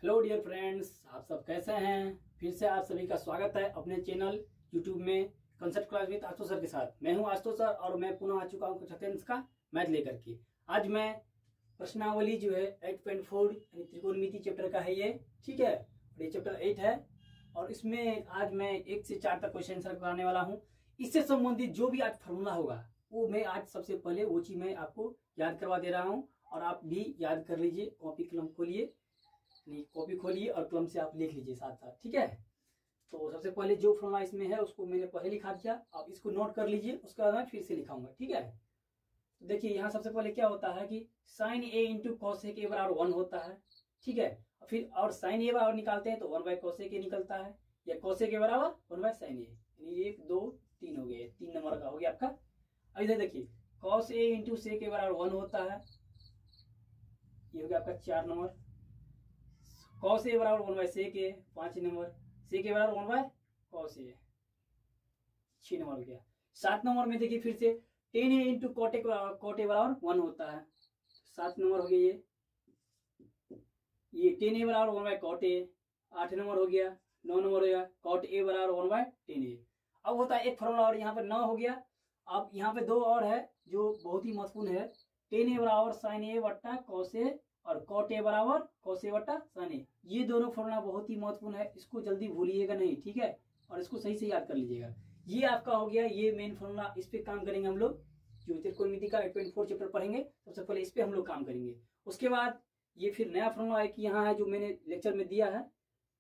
Hello dear friends, आप सब कैसे हैं। फिर से आप सभी का स्वागत है अपने चैनल यूट्यूब में concept class with Ashutosh sir के साथ। मैं हूं आशुतोष सर और मैं पुनः आ चुका हूं कक्षा 10 का मैथ लेकर के। आज मैं प्रश्नावली जो है 8.4 यानी त्रिकोणमिति चैप्टर का है ये, ठीक है। और ये चैप्टर 8 है और इसमें आज मैं 1 से 4 तक क्वेश्चन आंसर कराने वाला हूँ। इससे संबंधित जो भी आज फॉर्मूला होगा वो मैं आज सबसे पहले वो चीज मैं आपको याद करवा दे रहा हूँ और आप भी याद कर लीजिए। कॉपी कलम खोलिए, कॉपी खोलिए और कलम से आप लिख लीजिए साथ साथ, ठीक है। तो सबसे पहले जो फॉर्मूला इसमें है उसको मैंने पहले लिखा दिया, आप इसको नोट कर लीजिए, उसके बाद मैं फिर से लिखाऊंगा, ठीक है। तो देखिए यहाँ सबसे पहले क्या होता है कि sine A into cosec A बराबर 1 होता है, ठीक है। फिर और साइन ए बराबर निकालते हैं तो 1 बाय कॉसेक ए निकलता है, या कॉसेक ए बराबर 1 बाय साइन ए, यानी 1 2 3 हो गए, 3 नंबर का हो गया आपका। अब इधर देखिए cos A into sec A बराबर 1 होता है, ये हो गया आपका 4 नंबर। कॉस ए बराबर 1 by sec A 5 number, sec A बराबर 1 बाय कॉस ए 6 नंबर हो गया। 7 नंबर में देखिए फिर से tan A into cot A बराबर 1 होता है, 7 नंबर हो गया ये टेन ए बराबर 1 बाय कॉट ए 8 नंबर हो गया। 9 नंबर हो गया कॉट ए बराबर 1 बाय टेन ए। अब होता है एक फॉर्मूला और यहाँ पर 9 हो गया। अब यहाँ पे 2 और है जो बहुत ही महत्वपूर्ण है, टेन ए बराबर साइन ए वट्टा कॉस ए और कॉट ए बराबर कॉस ए वट्टा साइन ए। ये दोनों फॉर्मूला बहुत ही महत्वपूर्ण है, इसको जल्दी भूलिएगा नहीं, ठीक है। और इसको सही से याद कर लीजिएगा। ये आपका हो गया ये मेन फॉर्मूला, इस पे काम करेंगे हम लोग। जो त्रिकोणमिति का 8.4 चैप्टर पढ़ेंगे सबसे पहले इस पे हम लोग काम करेंगे। उसके बाद ये फिर नया फॉर्मूला है कि यहाँ है जो मैंने लेक्चर में दिया है,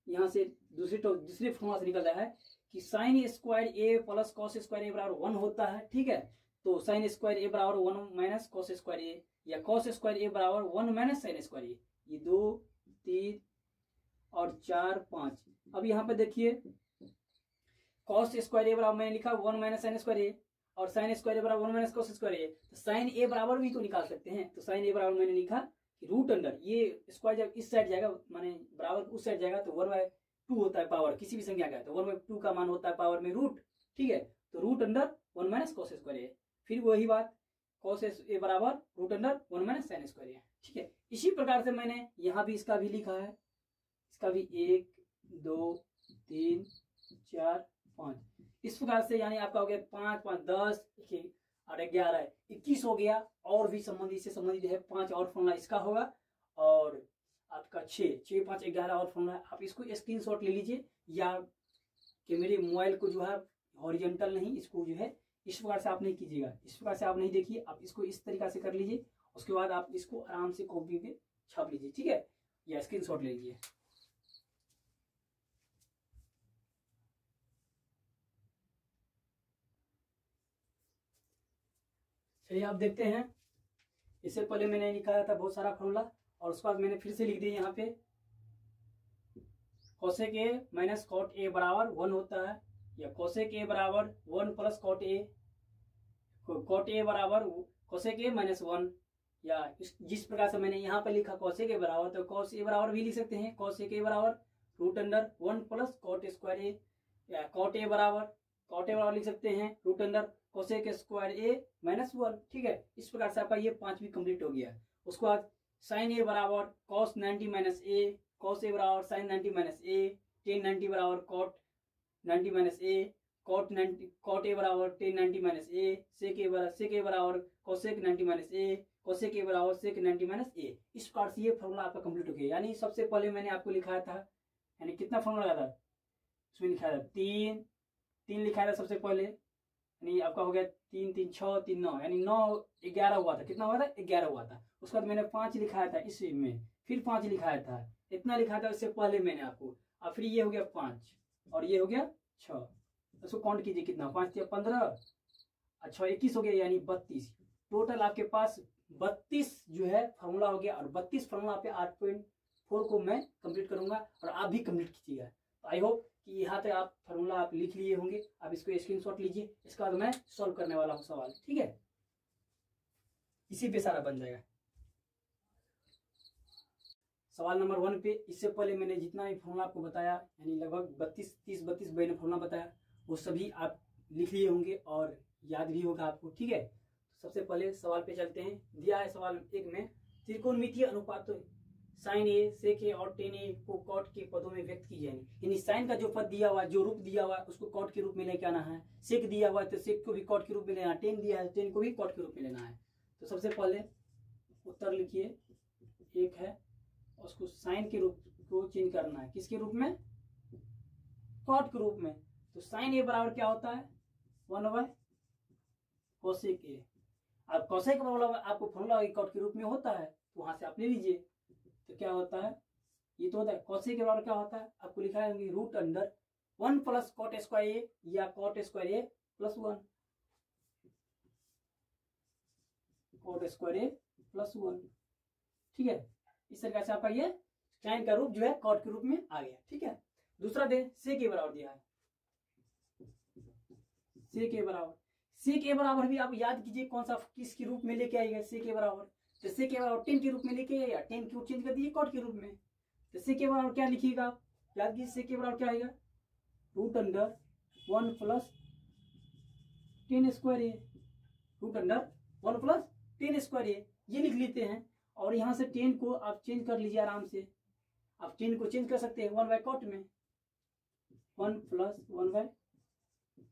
यहाँ से दूसरे फॉर्मूला से निकल रहा है कि साइन स्क्वायर ए प्लस कॉस स्क्वायर ए बराबर 1 होता है, ठीक है। तो साइन स्क्वायर ए बराबर 1 माइनस कॉस स्क्वायर ए, या कॉस स्क्वायर ए बराबर 1 माइनस साइन स्क्वायर ए। ये 2 3 और 4 5। अब यहाँ पे देखिए कॉस स्क्वायर ए बराबर मैंने लिखा 1 माइनस साइन स्क्वायर ए और साइन स्क्वायर ए बराबर 1 माइनस कॉस स्क्वायर ए। तो साइन ए बराबर भी तो निकाल सकते हैं। तो साइन ए बराबर मैंने लिखा कि रूट अंडर, ये स्क्वायर जब इस साइड जाएगा माने बराबर उस साइड जाएगा तो 1/2 होता है पावर, किसी भी संख्या का तो 1/2 का मान होता है पावर में रूट, ठीक है। तो root under 1 minus cos square A. फिर वही बात कॉस ए बराबर root under 1 minus sine square A, ठीक है। इसी प्रकार से मैंने यहाँ भी इसका भी लिखा है, इसका भी 1 2 3 4 5 इस प्रकार से, यानी आपका हो गया 5 5 10 और 11 21 हो गया। और भी संबंधित से संबंधित है 5 और फॉर्मूला इसका होगा और आपका 6 5 11 और फॉर्मूला। आप इसको स्क्रीनशॉट ले लीजिए, या कि मेरे मोबाइल को जो है हॉरिजॉन्टल नहीं, इसको जो है इस प्रकार से आप नहीं कीजिएगा, इस प्रकार से आप नहीं देखिए, आप इसको इस तरीका से कर लीजिए। उसके बाद आप इसको आराम से कॉपी पे छाप लीजिए, ठीक है, या स्क्रीनशॉट ले लीजिए। चलिए आप देखते हैं। इससे पहले मैंने लिखा था बहुत सारा फॉर्मूला और उसके बाद मैंने फिर से लिख दिया यहाँ पे cosec A minus cot A बराबर 1 होता है, या कोसेक ए बराबर 1 प्लस कॉट ए बराबर कोसेक ए माइनस 1, या जिस प्रकार से मैंने यहाँ पे लिखा कोसेक ए बराबर, तो कॉस ए बराबर भी लिख सकते हैं कोसेक ए बराबर root under 1 plus cot square A, या कॉट ए बराबर लिख सकते हैं root under cosec square A minus 1, ठीक है। इस प्रकार से आपका ये 5 भी कंप्लीट हो गया। उसके बाद साइन ए बराबर cos 90 minus A, cos A बराबर साइन 90 माइनस ए, टेन 90 बराबर cot 90 minus A, cot A बराबर tan 90 minus A, sec A बराबर cosec 90 minus A, cosec A बराबर सेक 90 माइनस ए। इस प्रकार से ये फॉर्मूला आपका कंप्लीट हो गया। यानी सबसे पहले मैंने आपको लिखाया था, यानी कितना फॉर्मूला लगाया था उसमें लिखा था 3 लिखाया था सबसे पहले, यानी आपका हो गया 3 3 6 3 9, यानी 9 11 हुआ था। कितना हुआ था 11 हुआ था। उसके बाद मैंने 5 लिखाया था इस में, फिर 5 लिखाया था, इतना लिखा था इससे पहले मैंने आपको। अब फिर ये हो गया 5 और ये हो गया 6। इसको काउंट कीजिए कितना, 5 या 15 अच्छा 21 हो गया, यानी 32। टोटल आपके पास 32 जो है फॉर्मूला हो गया। और 32 फॉर्मूला पे 8.4 को मैं कंप्लीट करूंगा और आप भी कंप्लीट कीजिएगा। तो आई होप कि यहाँ तक आप फॉर्मूला आप लिख लिए होंगे। आप इसको स्क्रीनशॉट लीजिए, इसके बाद मैं सॉल्व करने वाला हूँ सवाल, ठीक है। इसी पे सारा बन जाएगा। सवाल नंबर 1 पे इससे पहले मैंने जितना भी फॉर्मूला आपको बताया, यानी लगभग 32 मैंने फॉर्मूला बताया, वो सभी आप लिख लिए होंगे और याद भी होगा आपको, ठीक है। तो सबसे पहले सवाल पे चलते हैं। दिया है सवाल 1 में त्रिकोणमितीय अनुपातों साइन ए, सेक ए और टेन ए को कॉट के पदों में व्यक्त की जाएंगी। यानी साइन का जो पद दिया हुआ है, जो रूप दिया हुआ है, उसको कॉट के रूप में लेके आना है। सेक दिया हुआ है तो सेक को भी कॉट के रूप में लेना है। टेन दिया है, टेन को भी कॉट के रूप में लेना है। तो सबसे पहले उत्तर लिखिए, एक है, उसको साइन के रूप को चेंज करना है। किसके रूप में? कॉट के रूप में। तो साइन ए बराबर क्या होता है? 1/, कोसेक ए। अब कोसेक का फॉर्मूला आपको फॉर्मूला कॉट के रूप में होता है, तो वहां से आप ले लीजिए। तो क्या होता है? ये तो होता है कोसेक के बराबर क्या होता है? आपको लिखा है √1 प्लस कॉट स्क्वायर ए या कॉट स्क्वायर ए प्लस 1, कॉट स्क्वायर ए प्लस 1। ठीक है, इस तरीके से आपका ये साइन का रूप जो है कॉट के रूप में आ गया। ठीक है, दूसरा दे, सेक ए बराबर दिया है। सेक ए बराबर, सेक ए बराबर भी आप याद कीजिए कौन सा किसके रूप में लेके आएगा। सेक ए बराबर, तो सेक ए बराबर 10 के रूप में लेके आएगा। 10 को चेंज कर दीजिए कॉट के रूप में। तो सेक ए बराबर क्या लिखिएगा आप? याद कीजिए सेक ए बराबर क्या आएगा? √1 plus 10 square A, √1 plus 10 square A, ये लिख लेते हैं। और यहां से 10 को आप चेंज कर लीजिए आराम से। आप 10 को चेंज कर सकते हैं 1 बाय कॉट में, 1 plus 1 bye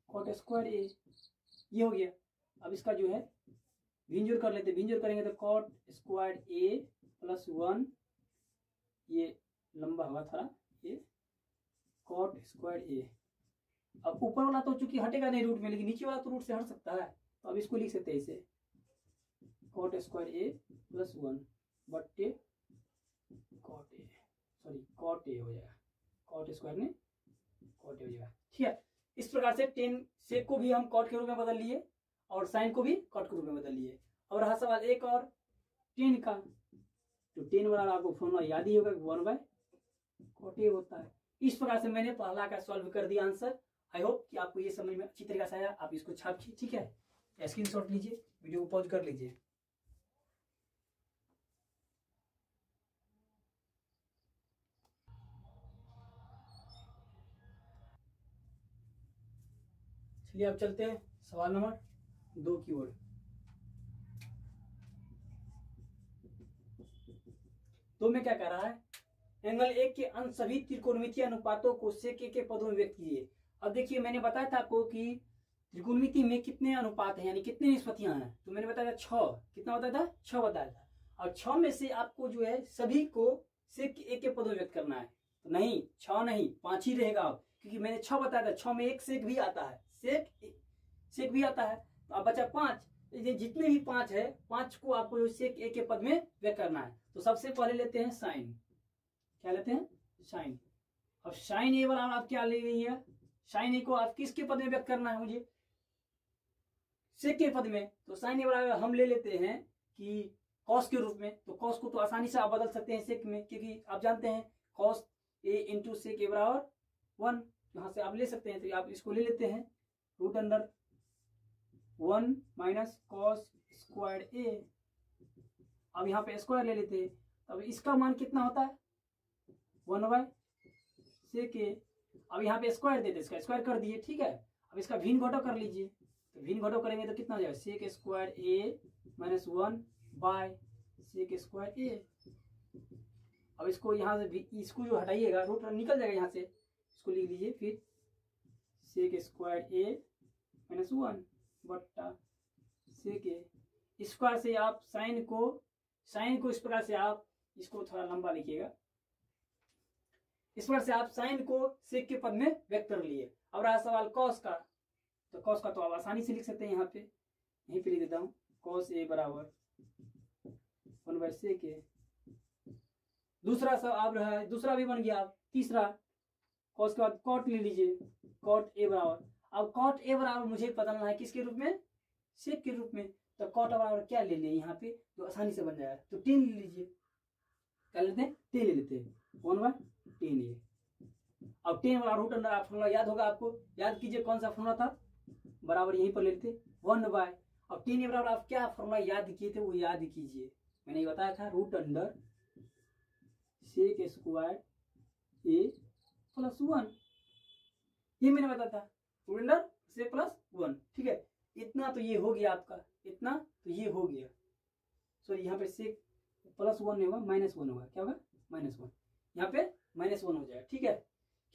cot square A, ये हो गया। अब इसका जो है भिंजोर कर लेते हैं। भिंजोर करेंगे तो कॉट स्क्वायर ए प्लस 1, ये लंबा हुआ था, ये कॉट स्क्वायर ए। अब ऊपर वाला तो चूंकि हटेगा नहीं रूट में, लेकिन नीचे वाला तो रूट से हट सकता है, तो अब इसको लिख सकते हैं इसे कॉट स्क्वायर ए प्लस 1 बट्टे cot A, sorry cot A हो जाएगा, कॉट स्क्वायर में कॉट ए हो जाएगा। ठीक है, इस प्रकार से 10 सेक को भी हम कॉट के रूप में बदल लिए और साइन को भी कॉट के रूप में बदल लिए। और रहा सवाल एक और 10 का, तो 10 वाला आपको फॉर्मूला याद ही होगा, 1 बाय कॉट ए होता है। इस प्रकार से मैंने पहला का सॉल्व कर दिया आंसर। आई होप कि आपको ये समझ में अच्छी तरीके से आया। आप इसको छापिए, ठीक है, स्क्रीनशॉट लीजिए, वीडियो को पॉज कर लीजिए। चलिए अब चलते हैं सवाल नंबर 2 की ओर। तो में क्या कह रहा है? एंगल एक के अंश सभी त्रिकोणमितीय अनुपातों को सेक ए के पदों में व्यक्त कीजिए। अब देखिए, मैंने बताया था आपको कि त्रिकोणमिति में कितने अनुपात हैं, यानी कितने निष्पत्तियां हैं। तो मैंने बताया था 6। कितना बताया था? 6 बताया था। और 6 में से आपको जो है सभी को सेक ए के पदों में व्यक्त करना है। तो नहीं, 6 नहीं, 5 ही रहेगा अब, क्योंकि मैंने 6 बताया था। 6 में एक सेक भी आता है, सेक भी आता है। तो अब बचा 5। जितने भी 5 है, 5 को आपको सेक ए के पद में व्यक्त करना है। तो सबसे पहले लेते हैं साइन। क्या लेते हैं? साइन। अब साइन ए बराबर आप क्या ले रही है? साइन ए को आप किसके पद में व्यक्त करना है मुझे? सेक के पद में। तो साइन ए बराबर हम ले लेते हैं कि कॉस के रूप में। तो कॉस को तो आसानी से आप बदल सकते हैं सेक में, क्योंकि आप जानते हैं cos A into sec A बराबर 1, यहां से आप ले सकते हैं। तो आप इसको ले लेते हैं √1 माइनस कॉस स्क्वायर ए। अब यहाँ पे स्क्वायर ले लेते हैं। अब इसका मान कितना होता है? 1 बाय सेक ए। अब यहाँ पे स्क्वायर देते, इसका स्क्वायर कर दिए, ठीक है। अब इसका भिन्न घटाव कर लीजिए। तो भिन्न घटाव करेंगे तो कितना हो जाएगा? Sec square A minus 1 by sec square A. अब इसको यहाँ से इसको जो हटाइएगा, रूट निकल जाएगा यहाँ से, इसको लिख लीजिए फिर सेक स्क्वायर ए माइनस 1 बट्टा सेक ए। इस प्रकार से आप साइन को इस प्रकार से आप इसको थोड़ा लंबा लिखिएगा। इस प्रकार से आप साइन को सेक के पद में व्यक्त कर लिए। अब रहा सवाल कॉस का। तो कॉस का तो आप आसानी से लिख सकते हैं, यहाँ पे यहीं पे लिख देता हूं, कॉस ए बराबर 1 बाय सेक ए। दूसरा सवाल रहा, दूसरा भी बन गया। तीसरा कॉस के बाद कॉट ले लीजिए, कॉट ए बराबर। अब कॉट ए बराबर मुझे बदलना है किसके रूप में? सेक के रूप में। तो कॉट बराबर क्या ले लिया यहाँ पे, जो आसानी से बन जाएगा? तो 10 ले लीजिए। क्या लेते हैं? 10 ले लेते हैं, 1 बाय 10 ए। अब 10 वाला रूट अंडर आप फॉर्मूला याद होगा आपको, याद कीजिए कौन सा फॉर्मूला था, बराबर यहीं पर ले लेते 1 बाय। अब 10 ए बराबर आप क्या फॉर्मूला याद किए थे, वो याद कीजिए। मैंने ये बताया था रूट अंडर सेक स्क्वायर ए प्लस 1, ये मैंने बताया था, रूट अंडर से प्लस 1। ठीक है, इतना तो ये हो गया आपका, इतना तो ये हो गया। सॉरी, यहाँ पे सेक प्लस 1 नहीं होगा, -1 होगा। क्या होगा? -1, यहाँ पे -1 हो जाएगा, ठीक है,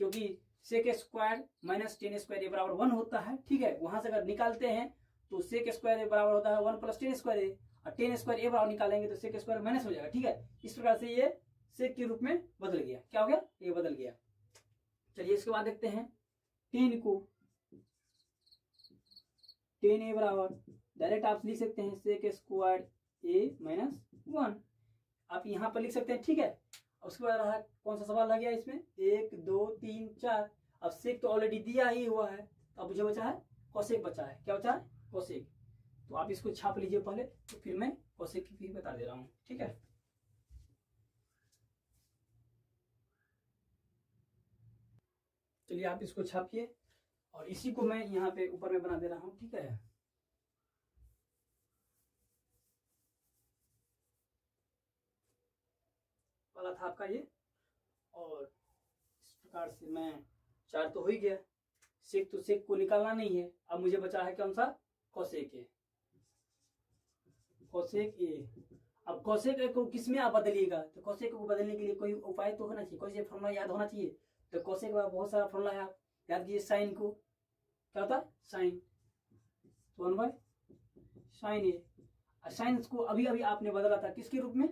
क्योंकि sec square minus tan square बराबर 1 होता है, ठीक है। वहां से अगर निकालते हैं तो सेक स्क्वायर बराबर होता है 1 प्लस टेन स्क्वायर, और टेन स्क्वायर बराबर निकालेंगे तो सेक स्क्वायर माइनस हो जाएगा, ठीक है। इस प्रकार से ये सेक के रूप में बदल गया, क्या हो गया, ये बदल गया। चलिए इसके बाद देखते हैं 10 को, 10a बराबर डायरेक्ट आप लिख सकते हैं सेक स्क्वायर a माइनस 1, आप यहाँ पर लिख सकते हैं, ठीक है। उसके बाद रहा कौन सा सवाल रह गया इसमें, 1 2 3 4। अब सेक तो ऑलरेडी दिया ही हुआ है, अब मुझे बचा है कोसेक बचा है, क्या बचा है, कोसेक। तो आप इसको छाप लीजिए पहले, तो फिर मैं कोसेक की भी बता दे रहा हूँ, ठीक है। चलिए आप इसको छापिए, और इसी को मैं यहाँ पे ऊपर में बना दे रहा हूँ, ठीक है। वाला था आपका ये, और इस प्रकार से मैं 4 तो हो ही गया। सेक तो सेक को निकालना नहीं है, अब मुझे बचा है कौन सा, कोसेक ए, कोसेक ए। अब कोसेक ए को किस में आप बदलिएगा, तो कोसेक को बदलने के लिए कोई उपाय तो होना चाहिए, कोई से फॉर्मूला याद होना चाहिए। तो कोसेक का बहुत सारा फॉर्मूला है, आप याद कीजिए। साइन को क्या होता है, साइन, तो 1 बाय साइन ए। साइन को अभी अभी आपने बदला था किसके रूप में,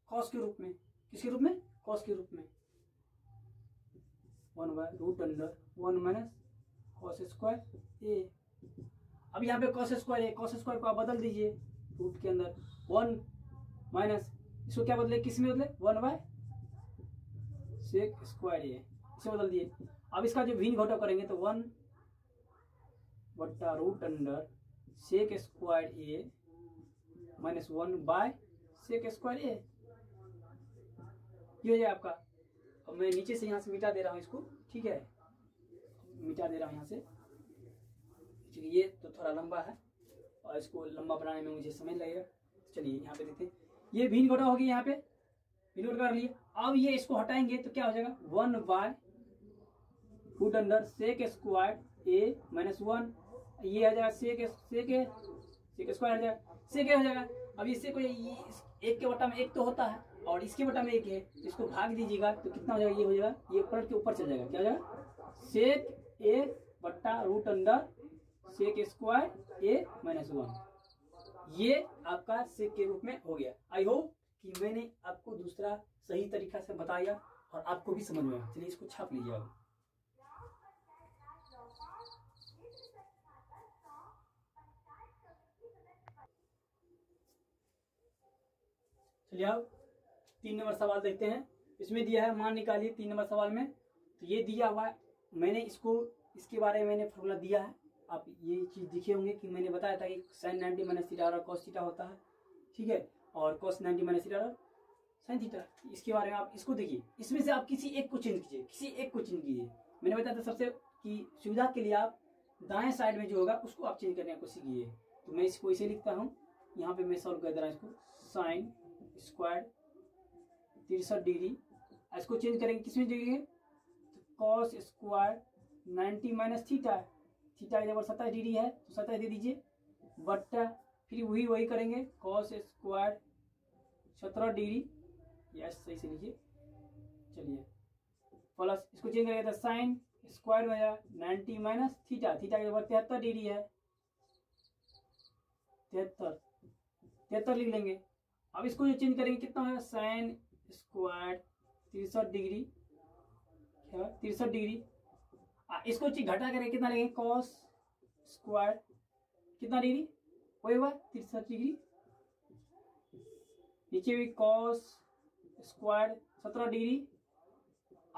कॉस के रूप में, किसके रूप में, कॉस के रूप में, 1 by root under 1 minus cos square A. अब यहाँ पे कॉस स्क्वायर है, कॉस स्क्वायर को आप बदल दीजिए रूट के अंदर 1 माइनस, इसको क्या बदले, किस में बदले, 1 बाय सेक स्क्वायर ए, इसे बदल दिए। अब इसका जो भिन्न घटाव करेंगे तो 1 बट्टा root under sec square A minus 1 by sec square A, ये हो जाए आपका। अब मैं नीचे से यहाँ से मिटा दे रहा हूँ इसको, ठीक है, मिटा दे रहा हूँ यहाँ से, ये तो थोड़ा लंबा है और इसको लंबा बनाने में मुझे समय लगेगा। चलिए यहाँ पे देखते हैं, ये भिन्न घटाव होगी, यहाँ पे भिन्न घटाव कर लिए। अब ये इसको हटाएंगे तो क्या हो जाएगा, 1 by root under sec square A minus 1, ये आ जाएगा सेक स्क्वायर आ जाएगा, सेक हो जाएगा। अब इससे कोई एक के बट्टा में एक तो होता है और इसके बट्टा में एक है, तो इसको भाग दीजिएगा तो कितना हो जाएगा, ये हो जाएगा, ये पलट के ऊपर चल जाएगा, क्या हो जाएगा, सेक ए बट्टा root under sec square A minus 1। ये आपका सेक के रूप में हो गया। आई होप कि मैंने आपको दूसरा सही तरीका से बताया और आपको भी समझ में आया। चलिए इसको छाप लीजिए अब। चलिए अब 3 नंबर सवाल देखते हैं। इसमें दिया है मान निकालिए 3 नंबर सवाल में। तो ये दिया हुआ है, मैंने इसके बारे में मैंने फॉर्मूला दिया है। आप ये चीज़ दिखे होंगे कि मैंने बताया था कि साइन 90 माइनस थीटा और कॉस थीटा होता है, ठीक है, और कॉस 90 माइनस थीटा और साइन थीटा। इसके बारे में आप इसको देखिए, इसमें से आप किसी एक को चेंज कीजिए, किसी एक को चेंज कीजिए। मैंने बताया था सबसे कि सुविधा के लिए आप दाएं साइड में जो होगा उसको आप चेंज करने की कोशिश कीजिए। तो मैं इसको इसे लिखता हूँ, यहाँ पे मैं सॉल्व कर दे रहा हूँ इसको, साइन स्क्वायर 63 डिग्री। इसको चेंज करेंगे, किसमें देंगे, तो cos square 90 minus theta, theta की जगह 27 डिग्री है तो 27 दे दीजिए, बट्टा फिर वही करेंगे कॉस स्क्वायर 17 डिग्री, यस सही से लीजिए। चलिए प्लस इसको चेंज करेंगे तो साइन स्क्वायर में 90 माइनस थीटा, थीटा की जगह 73 डिग्री है, 73 लिख लेंगे। अब इसको जो चेंज करेंगे कितना होगा, साइन स्क्वायर 63 डिग्री, 63 डिग्री। इसको घटा करके कितना लेंगे, कॉस स्क्वायर कितना डिग्री, वही हुआ 63 डिग्री। नीचे भी कॉस स्क्वायर 17 डिग्री।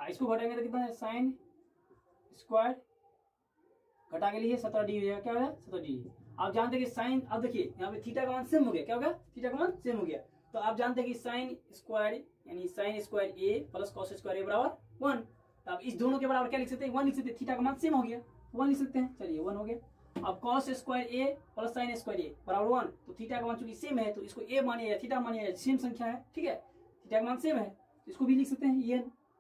इसको घटाएंगे तो कितना है, साइन स्क्वायर घटा के लिए 17 डिग्री है, क्या हो गया 17 डिग्री। आप जानते हैं कि साइन, अब देखिए यहाँ पे थीटा का मान सेम हो गया, क्या हो गया, थीटा का मान सेम हो गया। तो आप जानते हैं कि साइन स्क्वायर यानी साइन स्क्वायर ए प्लस कॉस स्क्वायर ए बराबर 1। तो आप इस दोनों के बराबर क्या लिख सकते हैं, 1 लिख सकते हैं, थीटा का मान सेम हो गया 1 लिख सकते हैं। चलिए 1 हो गया। अब कॉस स्क्वायर ए प्लस साइन स्क्वायर ए बराबर 1, तो थीटा का मान चूंकि सेम है तो इसको ए मानिए या थीटा मानिए, सेम संख्या है, ठीक है, थीटा का मान सेम है तो इसको भी लिख सकते हैं, ये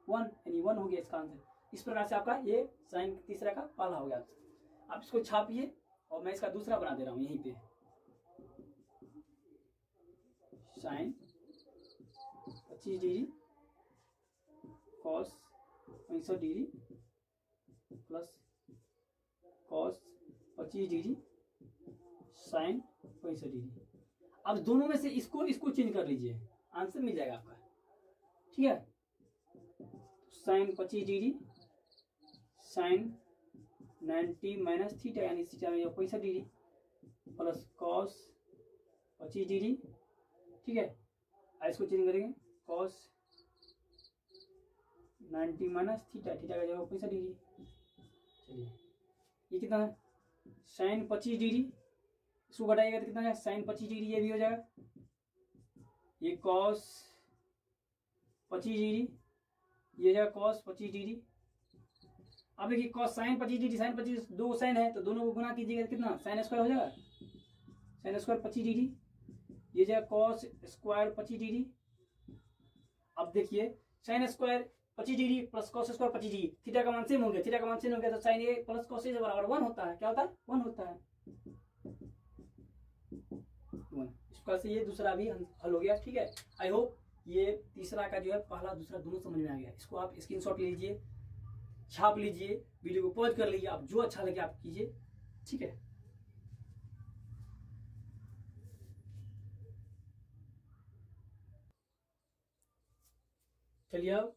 1 यानी 1 हो गया इसका आंसर। इस प्रकार से आपका ये साइन तीसरा का पहला हो गया। आप इसको छापिए और मैं इसका दूसरा बना दे रहा हूं, यहीं पे sine 25 degree cos 65 degree plus cos 25 degree sine 65 degree. अब दोनों में से इसको चेंज कर लीजिए, आंसर मिल जाएगा आपका। ठीक है, sine 25 degree sine 90 minus theta यानी थीटा में 65 डिग्री प्लस कॉस 25 डिग्री। ठीक है, इसको चेंज करेंगे कॉस 90 माइनस थीटा, थीटा का जगह 65 डिग्री। चलिए ये कितना है साइन 25 डिग्री, इसको घटाइएगा तो कितना है साइन 25 डिग्री, ये भी हो जाएगा। ये कॉस 25 डिग्री, ये जाएगा कॉस 25 डिग्री। अब देखिए कॉस साइन 25 डिग्री साइन 25 दो साइन है तो दोनों को गुना कीजिएगा तो कितना साइन स्क्वायर हो जाएगा, साइन स्क्वायर 25 डिग्री, ये जाएगा कॉस स्क्वायर 25 डिग्री। अब देखिए sine square 25 degree plus cos square 25 degree, theta का मान सेम हो गया, थीटा का मान सेम हो गया तो sign A plus cos A बराबर 1 होता है। क्या होता है 1 होता है। 1 इस प्रकार से ये दूसरा भी हल हो गया। ठीक है, आई होप ये तीसरा का जो है पहला दूसरा दोनों समझ में आ गया। इसको आप स्क्रीनशॉट ले लीजिए, छाप लीजिए, वीडियो को पॉज कर लीजिए, आप जो अच्छा लगे आप कीजिए। ठीक है, चलिए अब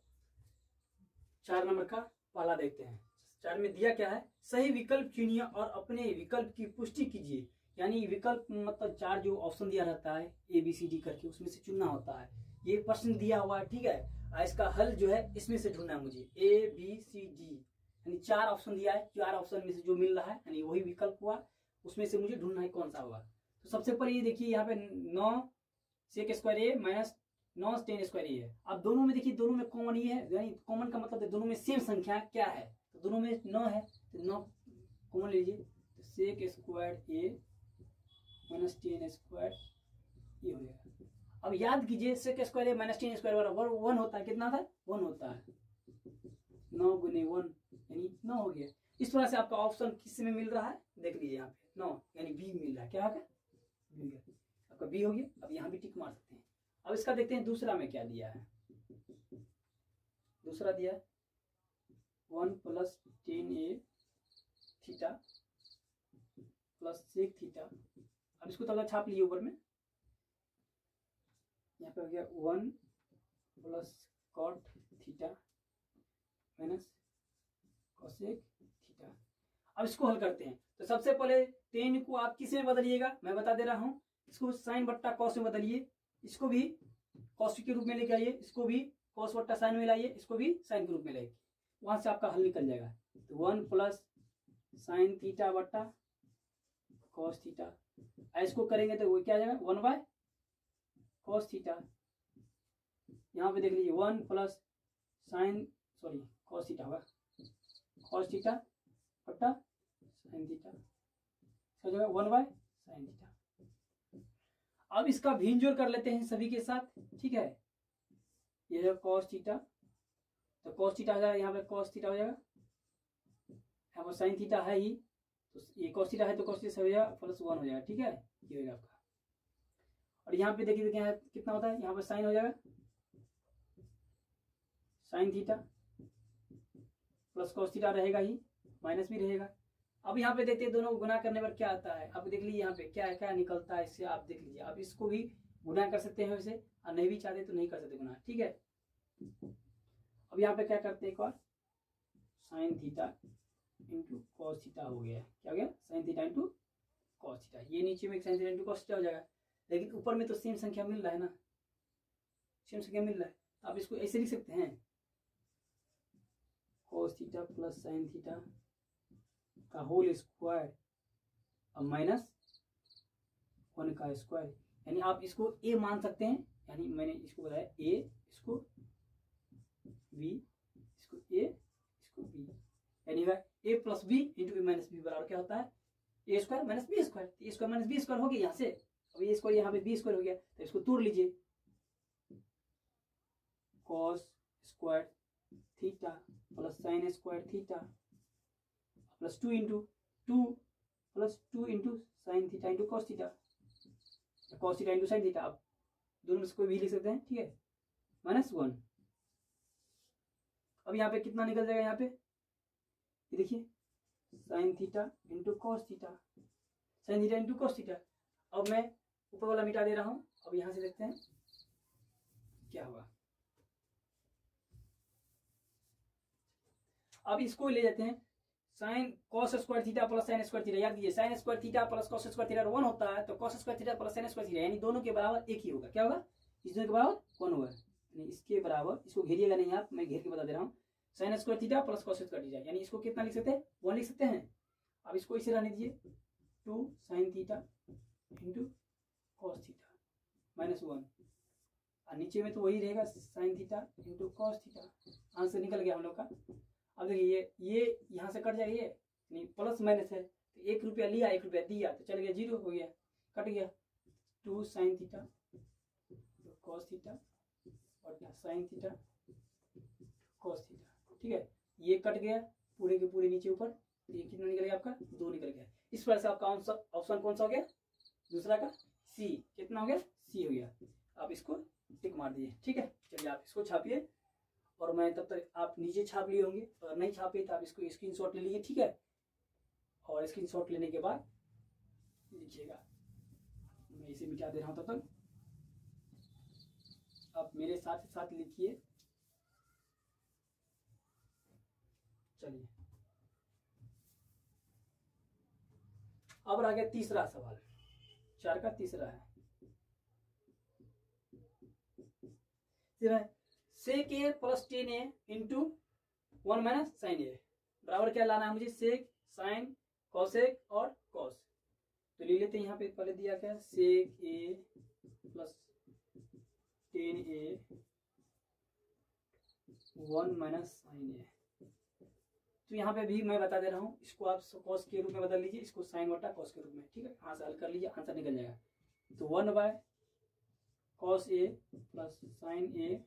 4 नंबर का पहला देखते हैं। 4 में दिया क्या है, सही विकल्प चुनिए और अपने विकल्प की पुष्टि कीजिए। यानी विकल्प मतलब 4 जो ऑप्शन दिया रहता है ABCD करके, उसमें से चुनना होता है। ये प्रश्न दिया हुआ है। ठीक है, इसका हल जो है इसमें से ढूंढना है मुझे, ABCD यानी 4 ऑप्शन दिया है, 4 ऑप्शन में से जो मिल रहा है यानी वही विकल्प हुआ, उसमें से मुझे ढूंढना है कौन सा होगा। तो सबसे पहले ये देखिए यहाँ पे 9 सेक square A minus 9 ten square ए है। अब दोनों में देखिए दोनों में कॉमन ये है, यानी कॉमन का मतलब दोनों में सेम संख्या क्या है, तो दोनों में 9 है तो 9 कॉमन लीजिए, तो सेक स्क्वायर ए माइनस 10 स्क्वायर ये हो जाएगा। अब याद कीजिए सेक स्क्वायर ए माइनस 10 स्क्वायर बराबर 1 होता है। कितना था 1 होता है, 9 गुने 1 यानी 9 हो गया। इस तरह से आपका ऑप्शन किस में मिल रहा है देख लीजिए, यहाँ पे 9 यानी बी मिल रहा है। क्या होगा बी, आपका बी हो गया। अब यहाँ भी टिक मार सकते हैं। अब इसका देखते हैं दूसरा में क्या दिया है। दूसरा दिया 1 plus 10a theta plus sec theta. अब इसको थोड़ा छाप लीजिए ऊपर में, यहाँ पे हो गया 1 plus cot theta minus cosec theta. अब इसको हल करते हैं। तो सबसे पहले 10 को आप किस में बदलिएगा, मैं बता दे रहा हूं, इसको साइन बट्टा कॉस में बदलिए, इसको भी कॉस के रूप में लेके आइए, इसको भी कॉस बट्टा साइन में लाइए, इसको भी साइन के रूप में लाइए, वहां से आपका हल निकल जाएगा। तो 1 प्लस साइन थीटा बट्टा कॉस थीटा, इसको करेंगे तो वो क्या आ जाएगा 1 बाय कॉस थीटा। यहाँ पे देख लीजिए 1 प्लस साइन कॉस थीटा होगा, कॉस थीटा बट्टा साइन थीटा, इसका जगह 1 बाय साइन थीटा। अब इसका भिन्नजोड़ कर लेते हैं सभी के साथ। ठीक है, ये जो कॉस थीटा, तो कॉस थीटा आ जाएगा, यहाँ पे कॉस थीटा हो जाएगा, यहाँ पर साइन थीटा है ही, तो ये कॉस थीटा है तो कॉस थीटा हो जाएगा प्लस 1 हो जाएगा। ठीक है, ये होगा आपका। और यहाँ पे देखिए यहाँ कितना होता है, यहाँ पर साइन हो जाएगा sine theta plus cos theta रहेगा ही, माइनस भी रहेगा। अब यहाँ पे देखते हैं दोनों को गुना करने पर क्या आता है। अब देख लीजिए यहाँ पे क्या क्या निकलता है, इससे आप देख लीजिए। आप इसको भी गुना कर सकते हैं वैसे, और नहीं भी चाहते तो नहीं कर सकते गुना। ठीक है, अब यहाँ पे क्या करते हैं, एक और sine theta into cos theta हो गया। क्या हो गया sine theta into cos theta. ये नीचे में sine theta into cos theta हो जाएगा, लेकिन ऊपर में तो सेम संख्या मिल रहा है ना, सेम संख्या मिल रहा है। आप इसको ऐसे लिख सकते हैं cos theta plus sine theta का होल स्क्वायर अब माइनस 1 का स्क्वायर। यानी आप इसको a मान सकते हैं, यानी मैंने इसको बताया a, इसको b, इसको a, इसको b, यानी a plus b into b minus b बराबर क्या होता है ए स्क्वायर माइनस बी स्क्वायर। ए स्क्वायर माइनस बी स्क्वायर हो गया यहाँ से। अब ये स्क्वायर यहाँ पे बी स्क्वायर हो गया, तो इसको तोड़ लीजिए, cos square theta plus sine square theta plus 2 into 2 plus 2 into sine theta into cos theta, cos theta into sine theta. आप दोनों में से कोई भी लिख सकते हैं। ठीक है, -1। अब यहाँ पे कितना निकल जाएगा, यहाँ पे ये देखिए sine theta into cos theta, sine theta into cos theta. अब मैं ऊपर वाला मिटा दे रहा हूँ। अब यहाँ से देखते हैं क्या होगा। अब इसको ले जाते हैं, sine cos square theta plus sine square theta. याद कीजिए sine square theta plus cos square theta 1 होता है, तो cos square theta plus sine square theta यानी दोनों के बराबर एक ही होगा। क्या होगा, इस दोनों के बराबर कौन होगा, यानी इसके बराबर, इसको घेरिएगा नहीं आप, मैं घेर के बता दे रहा हूँ। Sine square theta plus cos square theta यानी इसको कितना लिख सकते हैं, 1 लिख सकते हैं। अब इसको इसे रहने दीजिए, 2 sine theta into cos theta minus 1, और नीचे में तो वही रहेगा sine theta into cos theta. Answer निकल गया हम लोग का। अब देखिए ये यहाँ से कट जाएगा, ये नहीं प्लस माइनस है, तो 1 रुपया लिया 1 रुपया दिया तो चल गया 0 हो गया, कट गया। 2 साइन थीटा कॉस थीटा और साइन थीटा कॉस थीटा, ठीक है। ये कट गया पूरे के पूरे नीचे ऊपर, ये कितना निकल गया आपका, 2 निकल गया। इस प्रकार से आपका ऑप्शन कौन सा हो गया, दूसरा का सी। कितना हो गया, सी हो गया। आप इसको टिक मार दिए, ठीक है। चलिए आप इसको छापिए और मैं तब तक, आप नीचे छाप लिए होंगे, अगर नहीं छापे तो आप इसको स्क्रीनशॉट ले लीजिए, ठीक है। और स्क्रीनशॉट लेने के बाद लिखिएगा, मैं इसे मिटा दे रहा हूं तब तक। आप मेरे साथ साथ लिखिए। चलिए अब आ गया तीसरा सवाल, 4 का तीसरा है। Sec A plus 10a into 1 minus sine A बराबर क्या लाना है मुझे, सेक साइन कॉसेक और कॉस। तो ले लेते हैं, यहाँ पे पहले दिया क्या, sec A plus 10a 1 minus sine A. तो यहाँ पे भी मैं बता दे रहा हूँ, इसको आप कॉस के रूप में बदल लीजिए, इसको साइन बटा कॉस के रूप में, ठीक है। यहाँ से हल कर लीजिए, आंसर निकल जाएगा। तो 1 by cos A plus sine A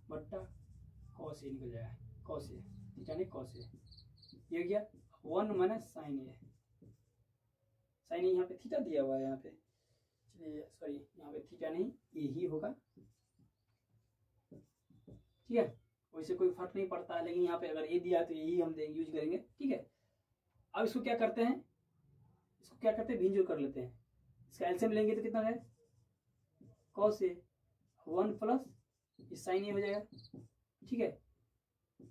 बट्टा कॉस ए निकल जाएगा, कॉस ए थीटा नहीं कॉस ए, ये हो गया 1 minus sine A. Sine A यहाँ पे थीटा दिया हुआ है, यहाँ पे चलिए सॉरी यहाँ पे थीटा नहीं ए ही होगा, ठीक है। वैसे कोई फर्क नहीं पड़ता है, लेकिन यहाँ पे अगर ए दिया है तो यही हम यूज करेंगे, ठीक है। अब इसको क्या करते हैं, इसको क्या करते हैं, भिन्न कर लेते हैं। इसका एलसीएम लेंगे तो कितना है, कॉस ए 1 प्लस ये साइन ए हो जाएगा, ठीक है,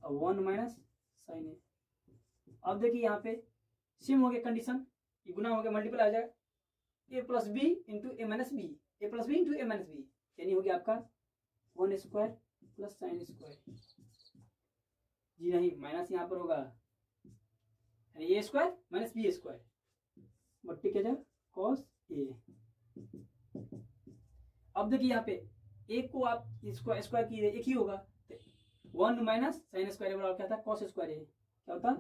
और 1 माइनस साइन ए। अब देखिए यहाँ पे सिम हो गया कंडीशन, ये गुना हो गया मल्टीपल आ जाएगा, ए प्लस बी इंटू ए माइनस बी, ए प्लस बी इंटू ए माइनस बी, यानी हो गया आपका 1 स्क्वायर प्लस साइन स्क्वायर। जी नहीं, माइनस यहाँ पर होगा, यानी ए स्क्वायर माइनस बी स्क्वायर बट्टी क्या जाएगा कॉस ए। अब देखिए यहाँ पे एक को आप इसको स्क्वायर कीजिए, एक ही होगा, तो 1 माइनस साइन स्क्वायर बराबर क्या था, कॉस स्क्वायर ए, क्या होता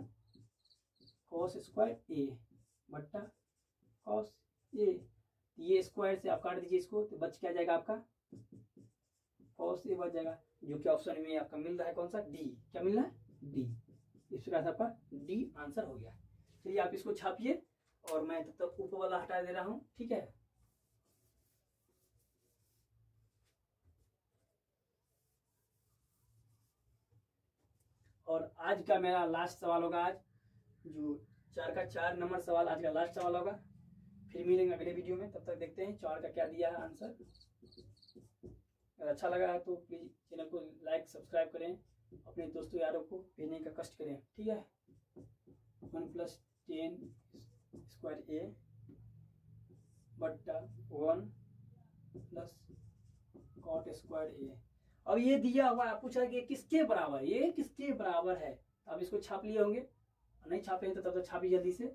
कॉस स्क्वायर ए बट्टा कॉस ए। ये स्क्वायर से आप काट दीजिए इसको, तो बच क्या जाएगा आपका, कॉस ए बच जाएगा, जो कि ऑप्शन में आपका मिल रहा है कौन सा, डी। क्या मिल रहा है, डी। इस प्रकार से आपका डी आंसर हो गया। चलिए आप इसको छापिए और मैं तब तक ऊपर वाला हटा दे रहा हूं, ठीक है। और आज का मेरा लास्ट सवाल होगा, आज जो 4 का 4 नंबर सवाल आज का लास्ट सवाल होगा। फिर मिलेंगे अगले वीडियो में, तब तक देखते हैं 4 का क्या दिया है आंसर। अगर अच्छा लगा है तो प्लीज चैनल को लाइक सब्सक्राइब करें, अपने दोस्तों यारों को भेजने का कष्ट करें, ठीक है। 1 प्लस 10 स्क्वायर ए बट्टा 1 प्लस कॉट स्क्वायर ए। अब ये दिया हुआ है, पूछा कि किसके बराबर, ये किसके बराबर है। अब इसको छाप लिए होंगे, नहीं छापे हैं तो तब तक छापी जल्दी से।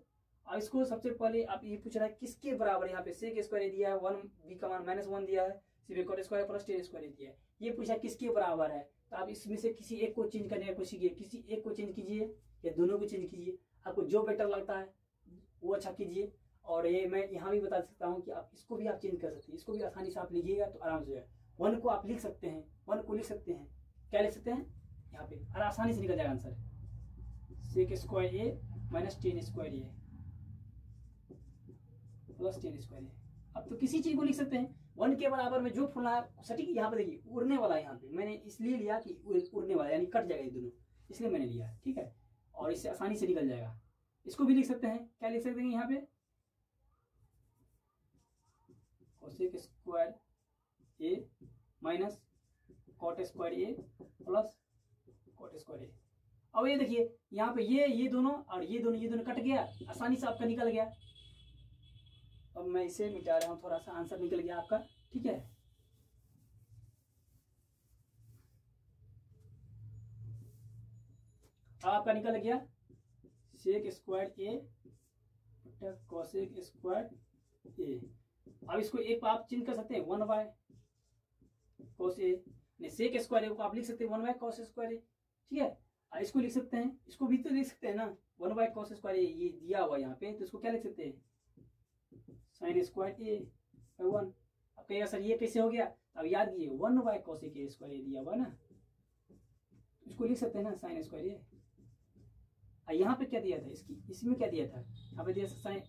अब इसको सबसे पहले आप ये पूछ रहा है किसके बराबर, यहाँ पे सेक स्क्वायर दिया है, 1 बी का मान -1 दिया है, सी कॉट स्क्वायर प्लस 10 स्क्वायर दिया है। ये पूछा किसके बराबर है, तो आप इसमें से किसी एक को चेंज करने का कोशिश कीजिए, किसी एक को चेंज कीजिए या दोनों को चेंज कीजिए, आपको जो बेटर लगता है वो अच्छा कीजिए। और ये मैं यहाँ भी बता सकता हूँ कि आप इसको भी आप चेंज कर सकते हैं, इसको भी आसानी से आप लिखिएगा तो आराम से। 1 को आप लिख सकते हैं, 1 को लिख सकते हैं, क्या लिख सकते हैं यहाँ पे, और आसानी से निकल जाएगा answer, sec square A minus 10 square A plus 10 square A. अब तो किसी चीज को लिख सकते हैं, 1 के बराबर में जो फॉर्मूला है सटीक, यहाँ पे देखिए उड़ने वाला है, यहाँ पे मैंने इसलिए लिया कि उड़ने वाला यानी कट जाएगा ये दोनों, इसलिए मैंने लिया, ठीक है। और इससे आसानी से निकल जाएगा। इसको भी लिख सकते हैं, क्या लिख सकते हैं यहाँ पे, cosec square A minus cot square A plus cot square A. अब ये देखिए यहाँ पे ये दोनों और ये दोनों कट गया, आसानी से आपका निकल गया। अब मैं इसे मिटा रहा हूँ, थोड़ा सा आंसर निकल गया आपका, ठीक है। आपका निकल गया सेक square A cosec square A. अब इसको एक आप चेंज कर सकते हैं 1 by cos A, sec square ए को आप लिख सकते हैं 1 बाय कोस स्क्वायर ए, ठीक है। और इसको लिख सकते हैं, इसको भी तो लिख सकते हैं ना 1 बाय कोस स्क्वायर ए, ये दिया हुआ यहाँ पे, तो इसको क्या लिख सकते हैं साइन स्क्वायर ए बाय 1। अब कहिएगा सर ये कैसे हो गया, अब याद कीजिए 1 बाय कोसेक ए स्क्वायर ए दिया हुआ ना, इसको लिख सकते हैं ना साइन स्क्वायर ए। यहाँ पे क्या दिया था, इसमें क्या दिया था, यहाँ पे दिया साइन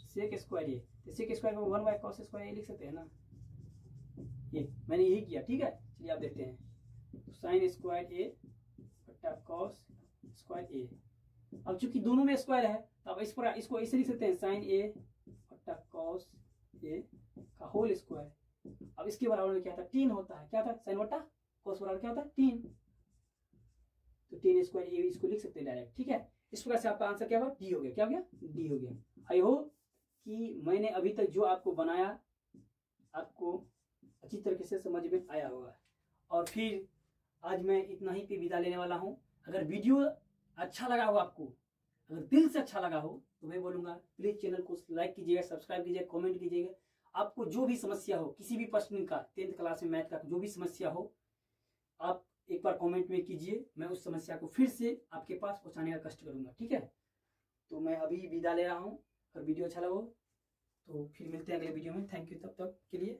सेक स्क्वायर ए, तो सेक स्क्वायर को 1 बाय कॉस स्क्वायर ए लिख सकते हैं ना, ये मैंने यही किया, ठीक है। चलिए आप देखते हैं, तो साइन स्क्वायर ए बट्टा कॉस स्क्वायर ए। अब चूंकि दोनों में स्क्वायर है तो अब इस पर इसको ऐसे लिख सकते हैं साइन ए बट्टा कॉस ए का होल स्क्वायर। अब इसके बराबर में क्या था, 3 होता है, क्या था साइन बट्टा कॉस बराबर क्या होता है 3, तो 3 स्क्वायर ए इसको लिख सकते हैं डायरेक्ट, ठीक है। इस प्रकार से आपका आंसर क्या हुआ, डी हो गया, क्या हो गया, डी हो गया। आई होप कि मैंने अभी तक जो आपको बनाया आपको अच्छी तरीके से समझ में आया होगा। और फिर आज मैं इतना ही पे विदा लेने वाला हूं। अगर वीडियो अच्छा लगा हो आपको, अगर दिल से अच्छा लगा हो, तो मैं बोलूंगा प्लीज चैनल को लाइक कीजिएगा, सब्सक्राइब कीजिएगा, कमेंट कीजिएगा। आपको जो भी समस्या हो, किसी भी प्रश्न का 10th क्लास में मैथ का जो भी समस्या हो, आप एक बार कमेंट में कीजिए, मैं उस समस्या को फिर से आपके पास पहुंचाने का कष्ट करूंगा, ठीक है। तो मैं अभी विदा ले रहा हूं। अगर वीडियो अच्छा लगा हो तो फिर मिलते हैं अगले वीडियो में। थैंक यू तब तक के लिए।